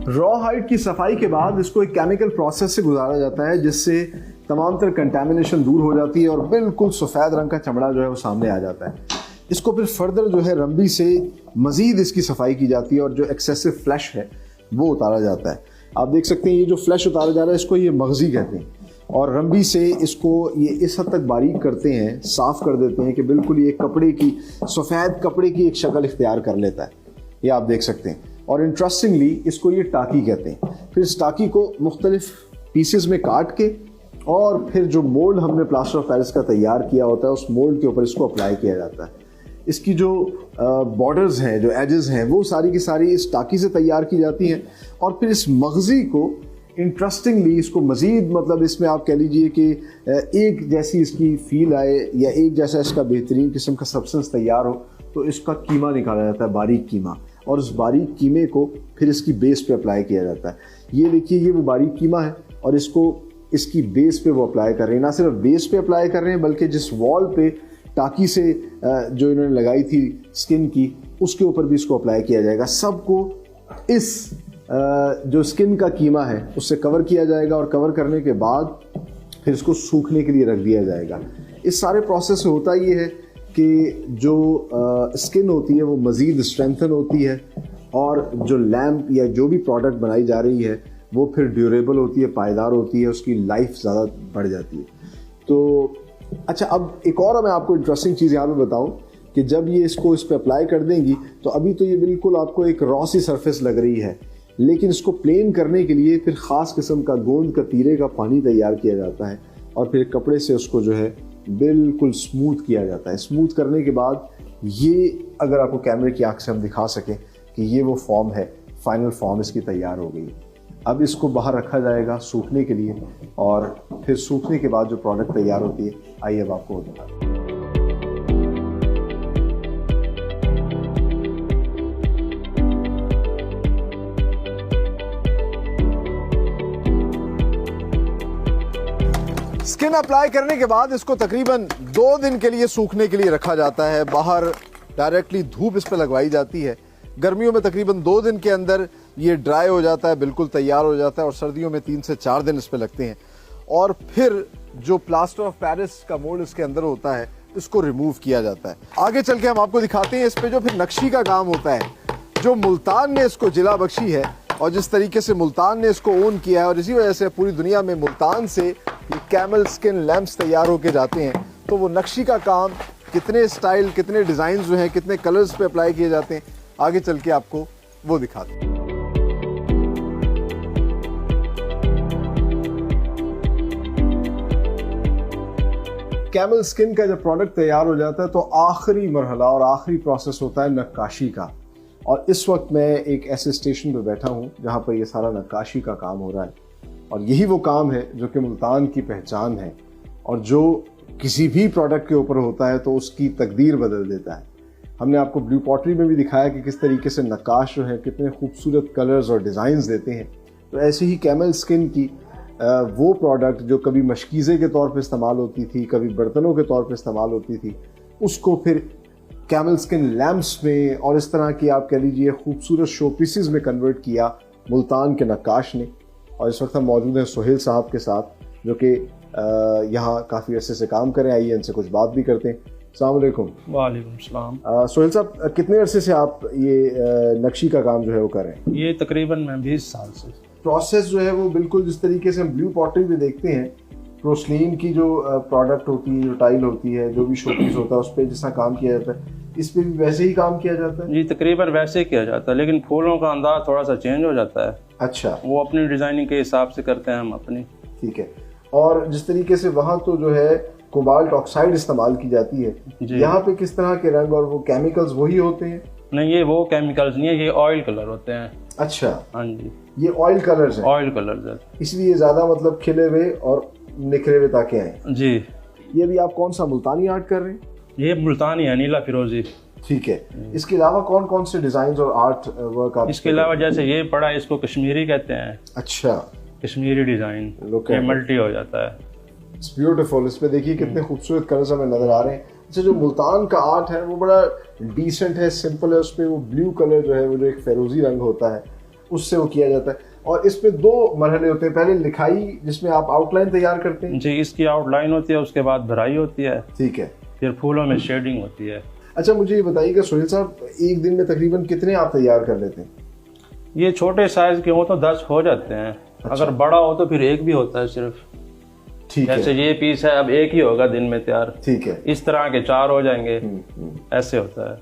Raw hide की सफाई के बाद इसको एक केमिकल प्रोसेस से गुजारा जाता है जिससे तमाम तरह कंटेमिनेशन दूर हो जाती है और बिल्कुल सफ़ेद रंग का चमड़ा जो है वो सामने आ जाता है। इसको फिर फर्दर जो है रंबी से मज़ीद इसकी सफाई की जाती है और जो एक्सेसिव फ्लैश है वो उतारा जाता है। आप देख सकते हैं ये जो फ्लैश उतारा जा रहा है इसको ये मगज़ी कहते हैं और रंबी से इसको ये इस हद तक बारीक करते हैं, साफ़ कर देते हैं कि बिल्कुल ये कपड़े की सफ़ेद कपड़े की एक शक्ल इख्तियार कर लेता है। ये आप देख सकते हैं। और इंटरेस्टिंगली इसको ये टाकी कहते हैं। फिर इस टाकी को मुख्तलिफ पीसेस में काट के और फिर जो मोल्ड हमने प्लास्टर ऑफ पेरिस का तैयार किया होता है उस मोल्ड के ऊपर इसको अप्लाई किया जाता है। इसकी जो बॉर्डर्स हैं, जो एजेस हैं, वो सारी की सारी इस टाकी से तैयार की जाती हैं और फिर इस मगज़ी को इंटरेस्टिंगली इसको मज़ीद मतलब इसमें आप कह लीजिए कि एक जैसी इसकी फील आए या एक जैसा इसका बेहतरीन किस्म का सब्सटेंस तैयार हो तो इसका कीमा निकाला जाता है, बारीक कीमा, और उस बारीक कीमे को फिर इसकी बेस पे अप्लाई किया जाता है। ये देखिए ये वो बारीक कीमा है और इसको इसकी बेस पे वो अप्लाई कर रहे हैं। ना सिर्फ बेस पे अप्लाई कर रहे हैं बल्कि जिस वॉल पे टाकी से जो इन्होंने लगाई थी स्किन की उसके ऊपर भी इसको अप्लाई किया जाएगा। सबको इस जो स्किन का कीमा है उससे कवर किया जाएगा और कवर करने के बाद फिर इसको सूखने के लिए रख दिया जाएगा। इस सारे प्रोसेस में होता ये है कि जो स्किन होती है वो मज़ीद स्ट्रेंथन होती है और जो लैम्प या जो भी प्रोडक्ट बनाई जा रही है वो फिर ड्यूरेबल होती है, पायदार होती है, उसकी लाइफ ज़्यादा बढ़ जाती है। तो अच्छा, अब एक और मैं आपको इंटरेस्टिंग चीज़ यहाँ पे बताऊँ कि जब ये इसको इस पर अप्लाई कर देंगी तो अभी तो ये बिल्कुल आपको एक रॉ सी सरफेस लग रही है, लेकिन इसको प्लेन करने के लिए फिर ख़ास किस्म का गोंद का तीरे का पानी तैयार किया जाता है और फिर कपड़े से उसको जो है बिल्कुल स्मूथ किया जाता है। स्मूथ करने के बाद ये अगर आपको कैमरे की आंख से हम दिखा सकें कि ये वो फॉर्म है, फाइनल फॉर्म इसकी तैयार हो गई। अब इसको बाहर रखा जाएगा सूखने के लिए और फिर सूखने के बाद जो प्रोडक्ट तैयार होती है, आइए अब आपको बताते हैं। स्किन अप्लाई करने के बाद इसको तकरीबन 2 दिन के लिए सूखने के लिए रखा जाता है। बाहर डायरेक्टली धूप इस पर लगवाई जाती है। गर्मियों में तकरीबन 2 दिन के अंदर ये ड्राई हो जाता है, बिल्कुल तैयार हो जाता है और सर्दियों में 3 से 4 दिन इस पर लगते हैं। और फिर जो प्लास्टर ऑफ पेरिस का मोल्ड इसके अंदर होता है इसको रिमूव किया जाता है। आगे चल के हम आपको दिखाते हैं इस पर जो फिर नक्शी का काम होता है, जो मुल्तान ने इसको जिला बख्शी है और जिस तरीके से मुल्तान ने इसको ओन किया है और इसी वजह से पूरी दुनिया में मुल्तान से ये कैमल स्किन लैंप्स तैयार होके जाते हैं। तो वो नक्शी का काम, कितने स्टाइल, कितने डिज़ाइन जो हैं, कितने कलर्स पे अप्लाई किए जाते हैं, आगे चल के आपको वो दिखाते हैं। कैमल स्किन का जब प्रोडक्ट तैयार हो जाता है तो आखिरी मरहला और आखिरी प्रोसेस होता है नक्काशी का। और इस वक्त मैं एक ऐसे स्टेशन पर बैठा हूँ जहाँ पर ये सारा नक्काशी का काम हो रहा है और यही वो काम है जो कि मुल्तान की पहचान है और जो किसी भी प्रोडक्ट के ऊपर होता है तो उसकी तकदीर बदल देता है। हमने आपको ब्लू पॉटरी में भी दिखाया कि किस तरीके से नक्काश जो है कितने खूबसूरत कलर्स और डिज़ाइंस देते हैं। तो ऐसे ही कैमल स्किन की वो प्रोडक्ट जो कभी मशकीज़े के तौर पे इस्तेमाल होती थी, कभी बर्तनों के तौर पे इस्तेमाल होती थी, उसको फिर कैमल स्किन लैम्प्स में और इस तरह की आप कह लीजिए खूबसूरत शो पीसेस में कन्वर्ट किया मुल्तान के नक्काश ने। और इस वक्त हम मौजूद हैं सुहेल साहब के साथ जो कि यहाँ काफ़ी अरसे से काम करें। आइए इनसे कुछ बात भी करते हैं। अस्सलाम वालेकुम। वालेकुम सलाम। सुहेल साहब, कितने अरसे से आप ये नक्शी का काम जो है वो कर रहे हैं? ये तकरीबन मैं 20 साल से। प्रोसेस जो है वो बिल्कुल जिस तरीके से हम ब्लू पॉटरी में देखते हैं, पोर्सलीन की जो प्रोडक्ट होती है, जो टाइल होती है, जो भी शोपीस होता है उस पर जिस तरह काम किया जाता है, इस पे भी वैसे ही काम किया जाता है? जी तकरीबन वैसे ही किया जाता है, लेकिन फूलों का अंदाज थोड़ा सा चेंज हो जाता है। अच्छा, वो अपनी डिजाइनिंग के हिसाब से करते हैं हम अपनी। ठीक है। और जिस तरीके से वहाँ तो जो है कोबाल्ट ऑक्साइड इस्तेमाल की जाती है, यहाँ पे किस तरह के रंग और वो केमिकल्स वही होते हैं? नहीं, ये वो केमिकल्स नहीं है, ये ऑयल कलर होते हैं। अच्छा, हाँ जी, ये ऑयल कलर्स हैं। ऑयल कलर्स है, इसलिए ज्यादा मतलब खिले हुए और निखरे हुए ताकि आए। जी। ये भी आप कौन सा मुल्तानी आर्ट कर रहे हैं? ये मुल्तानी है, नीला फिरोजी। ठीक है। इसके अलावा कौन कौन से डिजाइन और आर्ट वर्क आप? इसके अलावा जैसे ये पड़ा, इसको कश्मीरी कहते हैं। अच्छा, कश्मीरी डिजाइन, ये मल्टी हो जाता है। It's beautiful. इसमें देखिए कितने खूबसूरत कलर्स हमें नजर आ रहे हैं। अच्छा, जो मुल्तान का आर्ट है वो बड़ा डिसेंट है, सिंपल है। उस पर वो ब्लू कलर जो है वो जो एक फेरोजी रंग होता है उससे वो किया जाता है। और इसमें 2 मरहले होते हैं, पहले लिखाई जिसमें आप आउटलाइन तैयार करते हैं। जी, इसकी आउटलाइन होती है, उसके बाद भराई होती है, ठीक है। फिर फूलों में शेडिंग होती है। अच्छा, मुझे ये बताइए कि सोहेल साहब, एक दिन में तकरीबन कितने आप तैयार कर लेते हैं? ये छोटे साइज के हो तो 10 हो जाते हैं। अच्छा। अगर बड़ा हो तो फिर 1 भी होता है सिर्फ। ठीक जैसे है, ये पीस है, अब 1 ही होगा दिन में तैयार। ठीक है। इस तरह के 4 हो जाएंगे, ऐसे होता है।